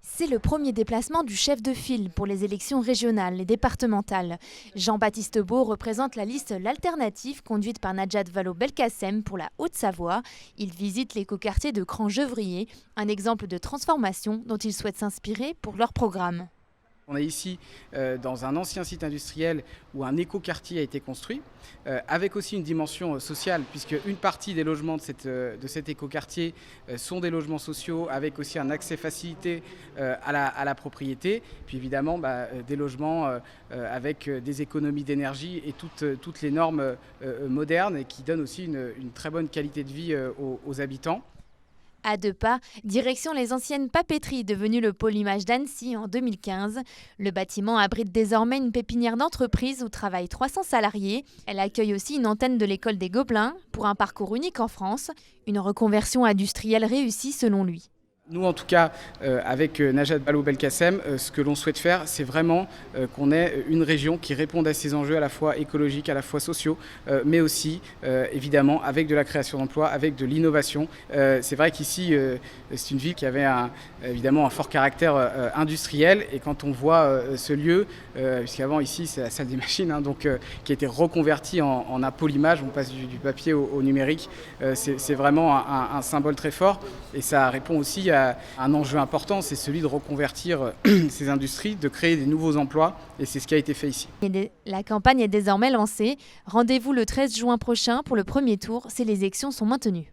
C'est le premier déplacement du chef de file pour les élections régionales et départementales. Jean-Baptiste Beau représente la liste L'Alternative conduite par Najat Vallaud-Belkacem pour la Haute-Savoie. Il visite l'écoquartier de Cran-Gevrier, un exemple de transformation dont il souhaite s'inspirer pour leur programme. On est ici dans un ancien site industriel où un écoquartier a été construit, avec aussi une dimension sociale, puisque une partie des logements de cet écoquartier sont des logements sociaux, avec aussi un accès facilité à la propriété, puis évidemment des logements avec des économies d'énergie et toutes les normes modernes et qui donnent aussi une très bonne qualité de vie aux habitants. À 2 pas, direction les anciennes papeteries devenues le pôle image d'Annecy en 2015. Le bâtiment abrite désormais une pépinière d'entreprise où travaillent 300 salariés. Elle accueille aussi une antenne de l'école des Gobelins pour un parcours unique en France. Une reconversion industrielle réussie selon lui. Nous, en tout cas, avec Najat Vallaud-Belkacem, ce que l'on souhaite faire, c'est vraiment qu'on ait une région qui réponde à ces enjeux à la fois écologiques, à la fois sociaux, mais aussi, évidemment, avec de la création d'emplois, avec de l'innovation. C'est vrai qu'ici, c'est une ville qui avait évidemment un fort caractère industriel. Et quand on voit ce lieu, puisqu'avant, ici, c'est la salle des machines, qui a été reconvertie en un pôle image, on passe du papier au numérique, c'est vraiment un symbole très fort. Et ça répond aussi à un enjeu important, c'est celui de reconvertir ces industries, de créer des nouveaux emplois, et c'est ce qui a été fait ici. La campagne est désormais lancée. Rendez-vous le 13 juin prochain pour le premier tour si les élections sont maintenues.